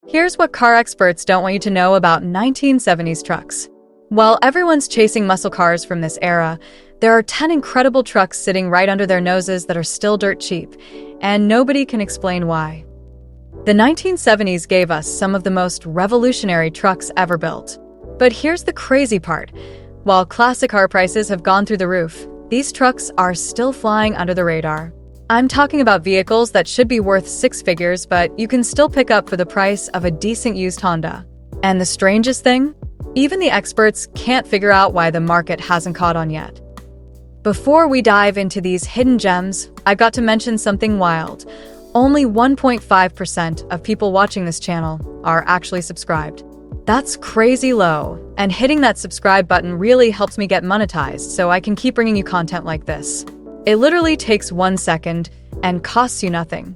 Here's what car experts don't want you to know about 1970s trucks. While everyone's chasing muscle cars from this era, there are 10 incredible trucks sitting right under their noses that are still dirt cheap, and nobody can explain why. The 1970s gave us some of the most revolutionary trucks ever built. But here's the crazy part. While classic car prices have gone through the roof, these trucks are still flying under the radar. I'm talking about vehicles that should be worth six figures, but you can still pick up for the price of a decent used Honda. And the strangest thing? Even the experts can't figure out why the market hasn't caught on yet. Before we dive into these hidden gems, I've got to mention something wild. Only 1.5% of people watching this channel are actually subscribed. That's crazy low, and hitting that subscribe button really helps me get monetized so I can keep bringing you content like this. It literally takes 1 second and costs you nothing.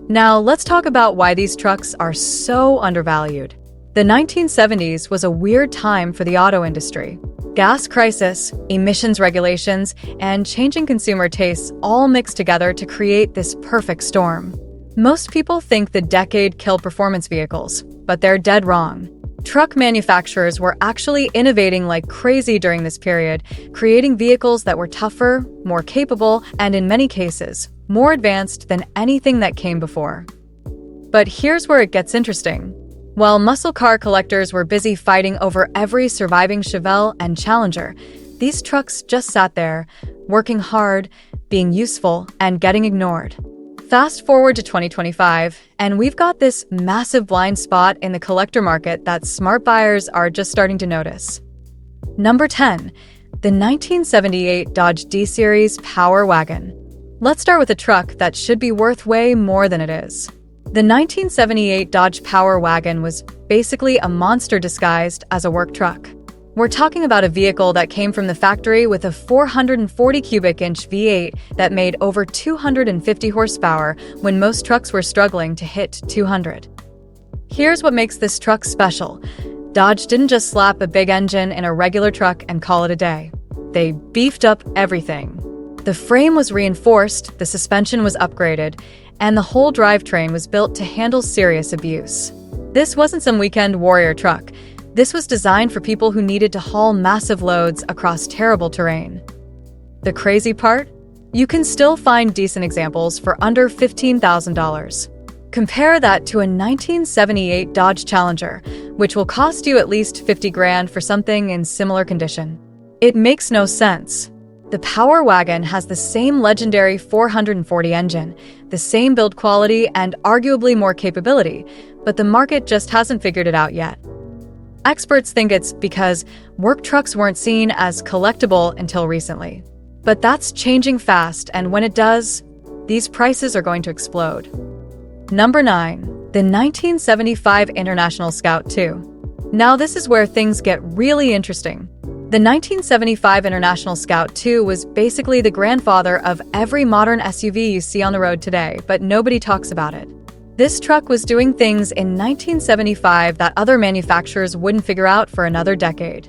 Now, let's talk about why these trucks are so undervalued. The 1970s was a weird time for the auto industry. Gas crisis, emissions regulations, and changing consumer tastes all mixed together to create this perfect storm. Most people think the decade killed performance vehicles, but they're dead wrong. Truck manufacturers were actually innovating like crazy during this period, creating vehicles that were tougher, more capable, and in many cases, more advanced than anything that came before. But here's where it gets interesting. While muscle car collectors were busy fighting over every surviving Chevelle and Challenger, these trucks just sat there, working hard, being useful, and getting ignored. Fast forward to 2025, and we've got this massive blind spot in the collector market that smart buyers are just starting to notice. Number 10. The 1978 Dodge D-Series Power Wagon. Let's start with a truck that should be worth way more than it is. The 1978 Dodge Power Wagon was basically a monster disguised as a work truck. We're talking about a vehicle that came from the factory with a 440 cubic inch V8 that made over 250 horsepower when most trucks were struggling to hit 200. Here's what makes this truck special. Dodge didn't just slap a big engine in a regular truck and call it a day. They beefed up everything. The frame was reinforced, the suspension was upgraded, and the whole drivetrain was built to handle serious abuse. This wasn't some weekend warrior truck. This was designed for people who needed to haul massive loads across terrible terrain. The crazy part? You can still find decent examples for under $15,000. Compare that to a 1978 Dodge Challenger, which will cost you at least $50,000 for something in similar condition. It makes no sense. The Power Wagon has the same legendary 440 engine, the same build quality, and arguably more capability, but the market just hasn't figured it out yet. Experts think it's because work trucks weren't seen as collectible until recently. But that's changing fast, and when it does, these prices are going to explode. Number 9. The 1975 International Scout II. Now this is where things get really interesting. The 1975 International Scout II was basically the grandfather of every modern SUV you see on the road today, but nobody talks about it. This truck was doing things in 1975 that other manufacturers wouldn't figure out for another decade.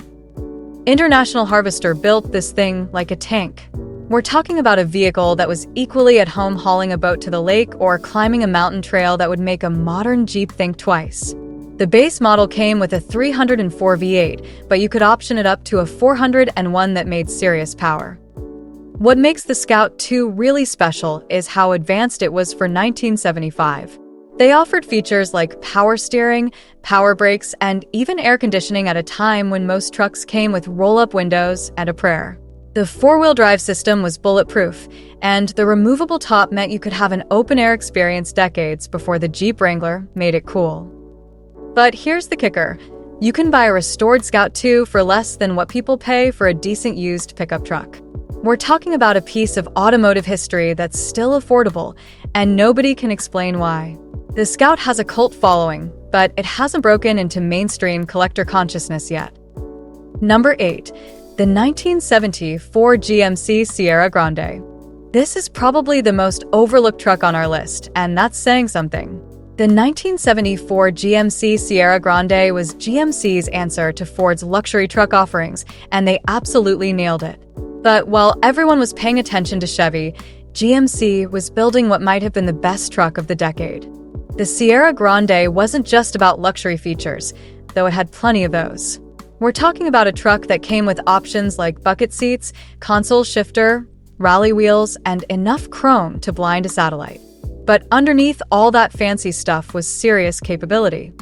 International Harvester built this thing like a tank. We're talking about a vehicle that was equally at home hauling a boat to the lake or climbing a mountain trail that would make a modern Jeep think twice. The base model came with a 304 V8, but you could option it up to a 401 that made serious power. What makes the Scout II really special is how advanced it was for 1975. They offered features like power steering, power brakes, and even air conditioning at a time when most trucks came with roll-up windows and a prayer. The four-wheel drive system was bulletproof, and the removable top meant you could have an open-air experience decades before the Jeep Wrangler made it cool. But here's the kicker. You can buy a restored Scout II for less than what people pay for a decent used pickup truck. We're talking about a piece of automotive history that's still affordable, and nobody can explain why. The Scout has a cult following, but it hasn't broken into mainstream collector consciousness yet. Number 8. The 1970 Ford GMC Sierra Grande. This is probably the most overlooked truck on our list, and that's saying something. The 1974 GMC Sierra Grande was GMC's answer to Ford's luxury truck offerings, and they absolutely nailed it. But while everyone was paying attention to Chevy, GMC was building what might have been the best truck of the decade. The Sierra Grande wasn't just about luxury features, though it had plenty of those. We're talking about a truck that came with options like bucket seats, console shifter, rally wheels, and enough chrome to blind a satellite. But underneath all that fancy stuff was serious capability.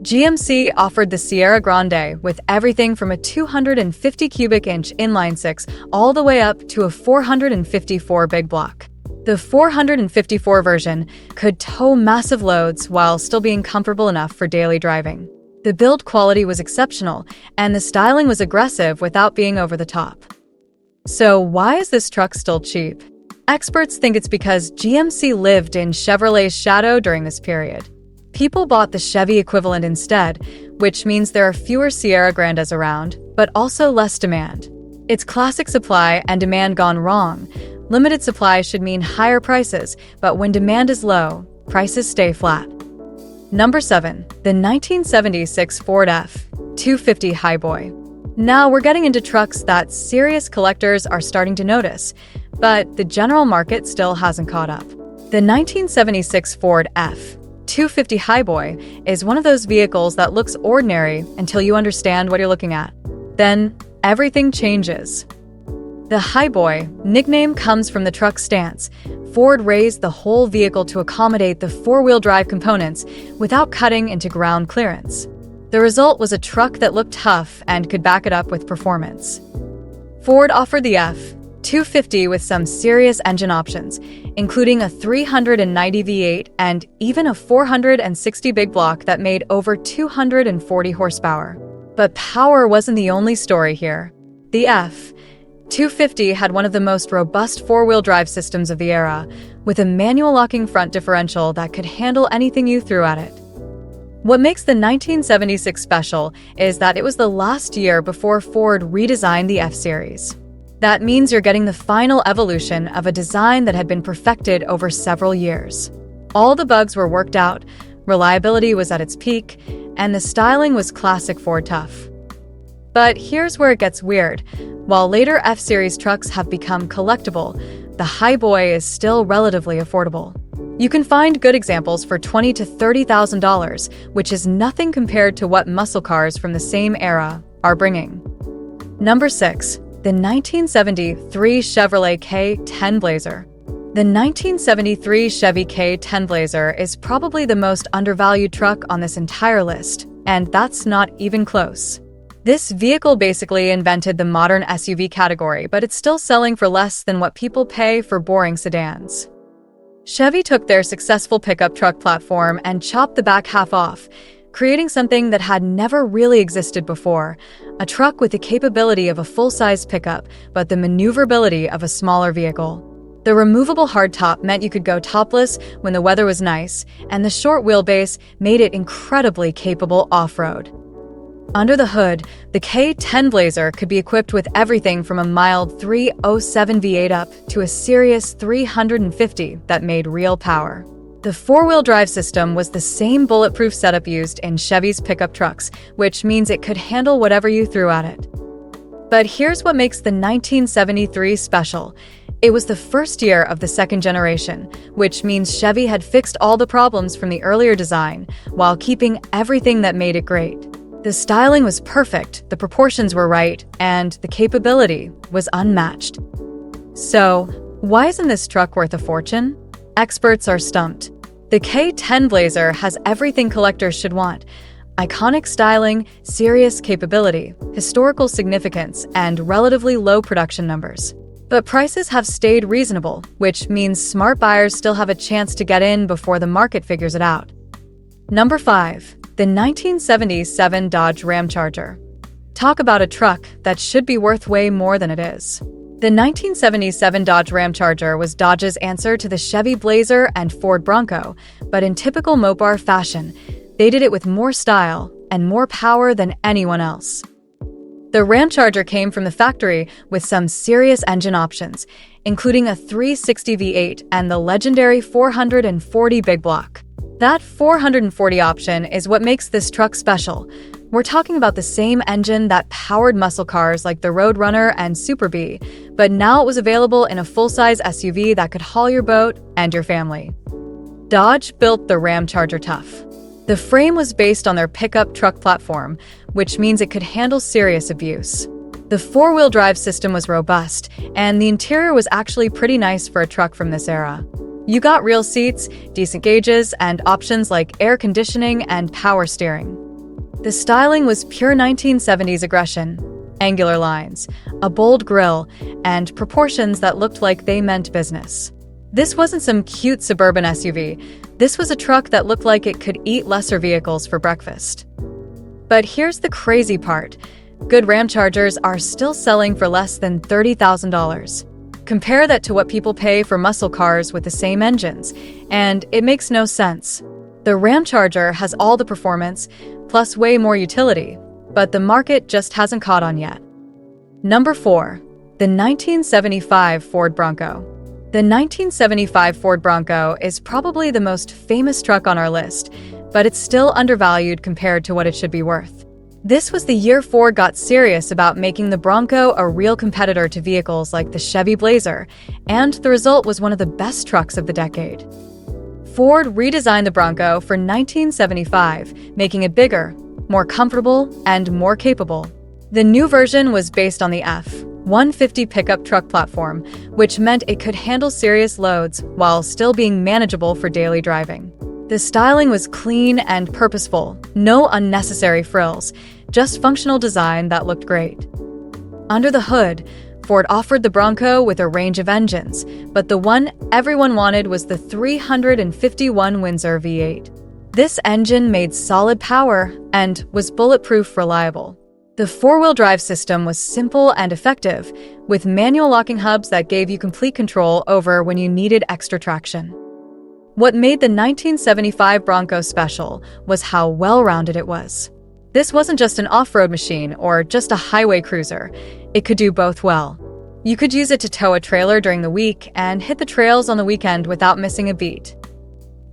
GMC offered the Sierra Grande with everything from a 250 cubic inch inline-six all the way up to a 454 big block. The 454 version could tow massive loads while still being comfortable enough for daily driving. The build quality was exceptional, and the styling was aggressive without being over the top. So why is this truck still cheap? Experts think it's because GMC lived in Chevrolet's shadow during this period. People bought the Chevy equivalent instead, which means there are fewer Sierra Grandes around, but also less demand. It's classic supply and demand gone wrong. Limited supply should mean higher prices, but when demand is low, prices stay flat. Number 7. The 1976 Ford F-250 Highboy. Now we're getting into trucks that serious collectors are starting to notice, but the general market still hasn't caught up. The 1976 Ford F-250 Highboy is one of those vehicles that looks ordinary until you understand what you're looking at. Then, everything changes. The Highboy nickname comes from the truck's stance. Ford raised the whole vehicle to accommodate the four-wheel drive components without cutting into ground clearance. The result was a truck that looked tough and could back it up with performance. Ford offered the F-250 with some serious engine options, including a 390 V8 and even a 460 big block that made over 240 horsepower. But power wasn't the only story here. The F-250 had one of the most robust four-wheel drive systems of the era, with a manual locking front differential that could handle anything you threw at it. What makes the 1976 special is that it was the last year before Ford redesigned the F-Series. That means you're getting the final evolution of a design that had been perfected over several years. All the bugs were worked out, reliability was at its peak, and the styling was classic Ford tough. But here's where it gets weird. While later F-Series trucks have become collectible, the Highboy is still relatively affordable. You can find good examples for $20,000 to $30,000, which is nothing compared to what muscle cars from the same era are bringing. Number 6. The 1973 Chevrolet K10 Blazer. The 1973 Chevy K10 Blazer is probably the most undervalued truck on this entire list, and that's not even close. This vehicle basically invented the modern SUV category, but it's still selling for less than what people pay for boring sedans. Chevy took their successful pickup truck platform and chopped the back half off, creating something that had never really existed before, a truck with the capability of a full-size pickup, but the maneuverability of a smaller vehicle. The removable hardtop meant you could go topless when the weather was nice, and the short wheelbase made it incredibly capable off-road. Under the hood, the K10 Blazer could be equipped with everything from a mild 307 V8 up to a serious 350 that made real power. The four-wheel drive system was the same bulletproof setup used in Chevy's pickup trucks, which means it could handle whatever you threw at it. But here's what makes the 1973 special. It was the first year of the second generation, which means Chevy had fixed all the problems from the earlier design while keeping everything that made it great. The styling was perfect, the proportions were right, and the capability was unmatched. So, why isn't this truck worth a fortune? Experts are stumped. The K10 Blazer has everything collectors should want: iconic styling, serious capability, historical significance, and relatively low production numbers. But prices have stayed reasonable, which means smart buyers still have a chance to get in before the market figures it out. Number 5. The 1977 Dodge Ramcharger. Talk about a truck that should be worth way more than it is. The 1977 Dodge Ramcharger was Dodge's answer to the Chevy Blazer and Ford Bronco, but in typical Mopar fashion, they did it with more style and more power than anyone else. The Ramcharger came from the factory with some serious engine options, including a 360 V8 and the legendary 440 big block. That 440 option is what makes this truck special. We're talking about the same engine that powered muscle cars like the Roadrunner and Super Bee, but now it was available in a full-size SUV that could haul your boat and your family. Dodge built the Ramcharger Tough. The frame was based on their pickup truck platform, which means it could handle serious abuse. The four-wheel drive system was robust, and the interior was actually pretty nice for a truck from this era. You got real seats, decent gauges, and options like air conditioning and power steering. The styling was pure 1970s aggression. Angular lines, a bold grille, and proportions that looked like they meant business. This wasn't some cute suburban SUV. This was a truck that looked like it could eat lesser vehicles for breakfast. But here's the crazy part. Good Ramchargers are still selling for less than $30,000. Compare that to what people pay for muscle cars with the same engines, and it makes no sense. The Ramcharger has all the performance, plus way more utility, but the market just hasn't caught on yet. Number 4. The 1975 Ford Bronco. The 1975 Ford Bronco is probably the most famous truck on our list, but it's still undervalued compared to what it should be worth. This was the year Ford got serious about making the Bronco a real competitor to vehicles like the Chevy Blazer, and the result was one of the best trucks of the decade. Ford redesigned the Bronco for 1975, making it bigger, more comfortable, and more capable. The new version was based on the F-150 pickup truck platform, which meant it could handle serious loads while still being manageable for daily driving. The styling was clean and purposeful, no unnecessary frills, just functional design that looked great. Under the hood, Ford offered the Bronco with a range of engines, but the one everyone wanted was the 351 Windsor V8. This engine made solid power and was bulletproof reliable. The four-wheel drive system was simple and effective, with manual locking hubs that gave you complete control over when you needed extra traction. What made the 1975 Bronco special was how well-rounded it was. This wasn't just an off-road machine or just a highway cruiser. It could do both well. You could use it to tow a trailer during the week and hit the trails on the weekend without missing a beat.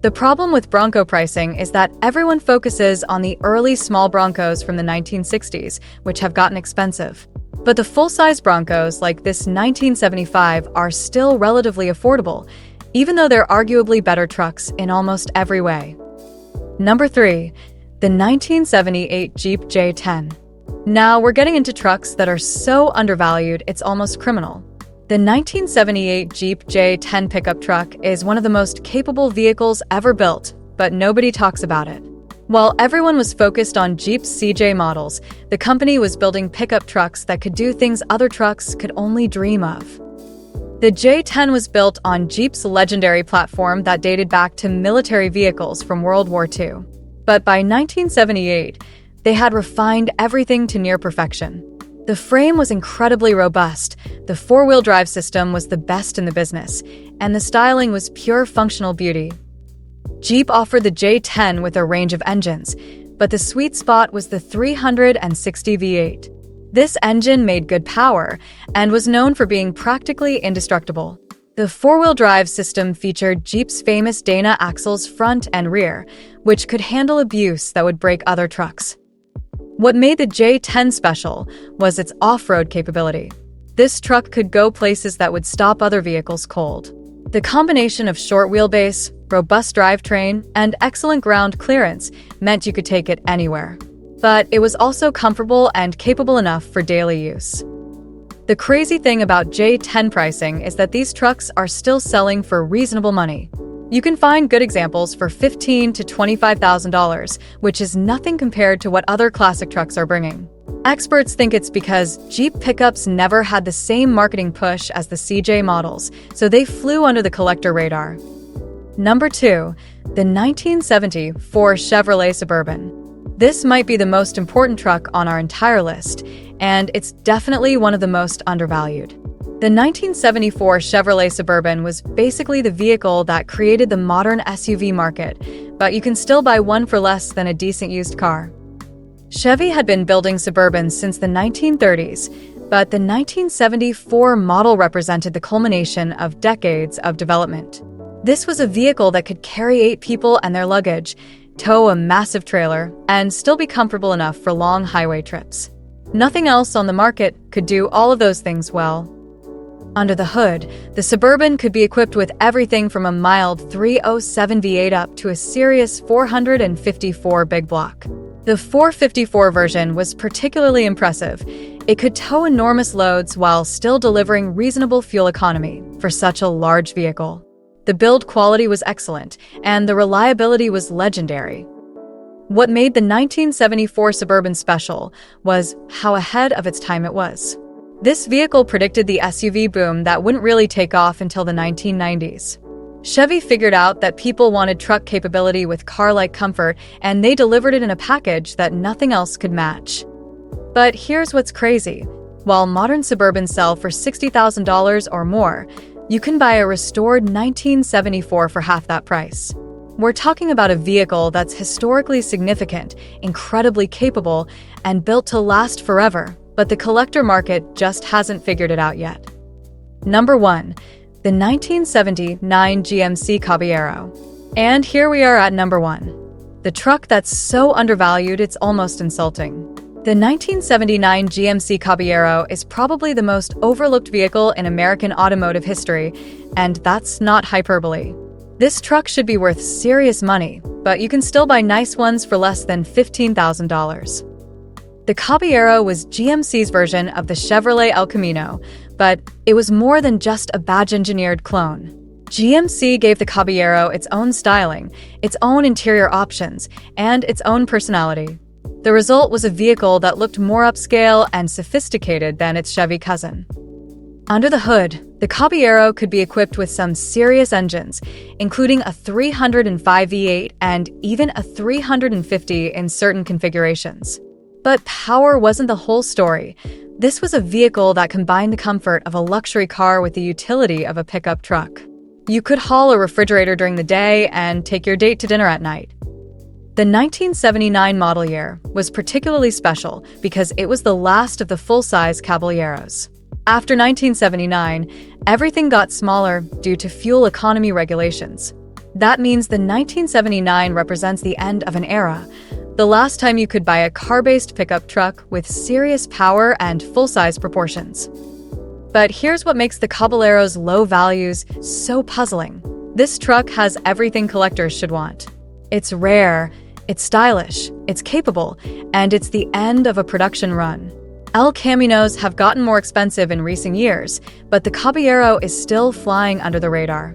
The problem with Bronco pricing is that everyone focuses on the early small Broncos from the 1960s, which have gotten expensive. But the full-size Broncos like this 1975 are still relatively affordable, even though they're arguably better trucks in almost every way. Number 3. The 1978 Jeep J10. Now we're getting into trucks that are so undervalued it's almost criminal. The 1978 Jeep J10 pickup truck is one of the most capable vehicles ever built, but nobody talks about it. While everyone was focused on Jeep's CJ models, the company was building pickup trucks that could do things other trucks could only dream of. The J10 was built on Jeep's legendary platform that dated back to military vehicles from World War II. But by 1978, they had refined everything to near perfection. The frame was incredibly robust, the four-wheel drive system was the best in the business, and the styling was pure functional beauty. Jeep offered the J10 with a range of engines, but the sweet spot was the 360 V8. This engine made good power and was known for being practically indestructible. The four-wheel drive system featured Jeep's famous Dana axles front and rear, which could handle abuse that would break other trucks. What made the J10 special was its off-road capability. This truck could go places that would stop other vehicles cold. The combination of short wheelbase, robust drivetrain, and excellent ground clearance meant you could take it anywhere. But it was also comfortable and capable enough for daily use. The crazy thing about J10 pricing is that these trucks are still selling for reasonable money. You can find good examples for $15,000 to $25,000, which is nothing compared to what other classic trucks are bringing. Experts think it's because Jeep pickups never had the same marketing push as the CJ models, so they flew under the collector radar. Number 2. The 1974 Chevrolet Suburban. This might be the most important truck on our entire list, and it's definitely one of the most undervalued. The 1974 Chevrolet Suburban was basically the vehicle that created the modern SUV market, but you can still buy one for less than a decent used car. Chevy had been building Suburbans since the 1930s, but the 1974 model represented the culmination of decades of development. This was a vehicle that could carry 8 people and their luggage, tow a massive trailer, and still be comfortable enough for long highway trips. Nothing else on the market could do all of those things well. Under the hood, the Suburban could be equipped with everything from a mild 307 V8 up to a serious 454 big block. The 454 version was particularly impressive. It could tow enormous loads while still delivering reasonable fuel economy for such a large vehicle. The build quality was excellent, and the reliability was legendary. What made the 1974 Suburban special was how ahead of its time it was. This vehicle predicted the SUV boom that wouldn't really take off until the 1990s. Chevy figured out that people wanted truck capability with car-like comfort, and they delivered it in a package that nothing else could match. But here's what's crazy. While modern Suburbans sell for $60,000 or more, you can buy a restored 1974 for half that price. We're talking about a vehicle that's historically significant, incredibly capable, and built to last forever, but the collector market just hasn't figured it out yet. Number 1. The 1979 GMC Caballero. And here we are at number 1. The truck that's so undervalued it's almost insulting. The 1979 GMC Caballero is probably the most overlooked vehicle in American automotive history, and that's not hyperbole. This truck should be worth serious money, but you can still buy nice ones for less than $15,000. The Caballero was GMC's version of the Chevrolet El Camino, but it was more than just a badge-engineered clone. GMC gave the Caballero its own styling, its own interior options, and its own personality. The result was a vehicle that looked more upscale and sophisticated than its Chevy cousin. Under the hood, the Caballero could be equipped with some serious engines, including a 305 V8 and even a 350 in certain configurations. But power wasn't the whole story. This was a vehicle that combined the comfort of a luxury car with the utility of a pickup truck. You could haul a refrigerator during the day and take your date to dinner at night. The 1979 model year was particularly special because it was the last of the full-size Caballeros. After 1979, everything got smaller due to fuel economy regulations. That means the 1979 represents the end of an era, the last time you could buy a car-based pickup truck with serious power and full-size proportions. But here's what makes the Caballero's low values so puzzling. This truck has everything collectors should want. It's rare, it's stylish, it's capable, and it's the end of a production run. El Caminos have gotten more expensive in recent years, but the Caballero is still flying under the radar.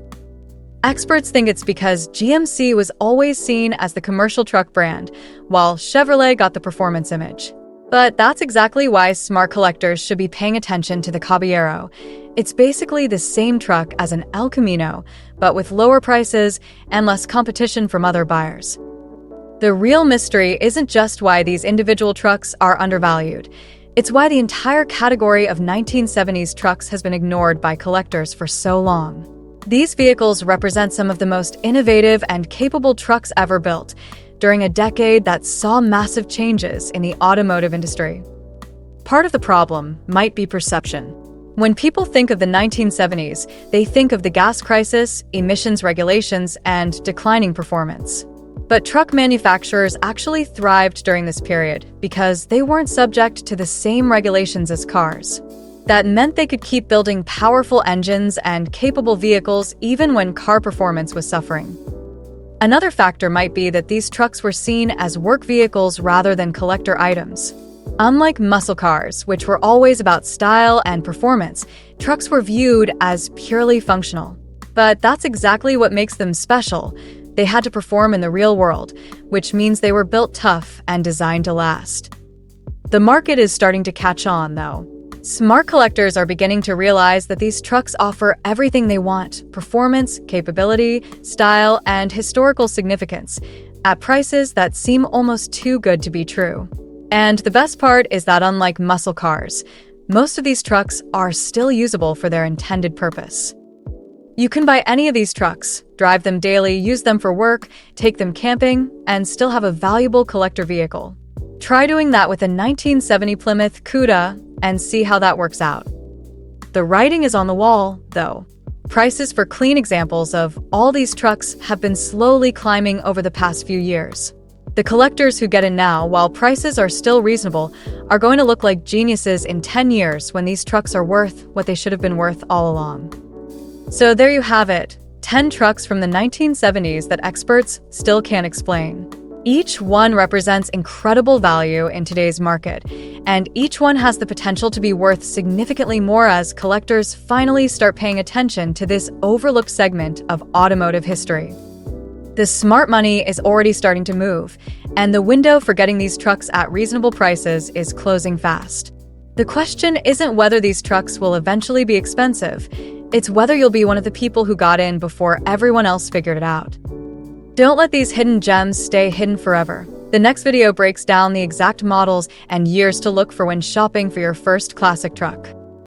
Experts think it's because GMC was always seen as the commercial truck brand, while Chevrolet got the performance image. But that's exactly why smart collectors should be paying attention to the Caballero. It's basically the same truck as an El Camino, but with lower prices and less competition from other buyers. The real mystery isn't just why these individual trucks are undervalued. It's why the entire category of 1970s trucks has been ignored by collectors for so long. These vehicles represent some of the most innovative and capable trucks ever built, during a decade that saw massive changes in the automotive industry. Part of the problem might be perception. When people think of the 1970s, they think of the gas crisis, emissions regulations, and declining performance. But truck manufacturers actually thrived during this period because they weren't subject to the same regulations as cars. That meant they could keep building powerful engines and capable vehicles even when car performance was suffering. Another factor might be that these trucks were seen as work vehicles rather than collector items. Unlike muscle cars, which were always about style and performance, trucks were viewed as purely functional. But that's exactly what makes them special. They had to perform in the real world, which means they were built tough and designed to last. The market is starting to catch on, though. Smart collectors are beginning to realize that these trucks offer everything they want: performance, capability, style, and historical significance, at prices that seem almost too good to be true. And the best part is that unlike muscle cars, most of these trucks are still usable for their intended purpose. You can buy any of these trucks, drive them daily, use them for work, take them camping, and still have a valuable collector vehicle. Try doing that with a 1970 Plymouth Cuda and see how that works out. The writing is on the wall, though. Prices for clean examples of all these trucks have been slowly climbing over the past few years. The collectors who get in now, while prices are still reasonable, are going to look like geniuses in 10 years when these trucks are worth what they should have been worth all along. So there you have it, 10 trucks from the 1970s that experts still can't explain. Each one represents incredible value in today's market, and each one has the potential to be worth significantly more as collectors finally start paying attention to this overlooked segment of automotive history. The smart money is already starting to move, and the window for getting these trucks at reasonable prices is closing fast. The question isn't whether these trucks will eventually be expensive, it's whether you'll be one of the people who got in before everyone else figured it out. Don't let these hidden gems stay hidden forever. The next video breaks down the exact models and years to look for when shopping for your first classic truck.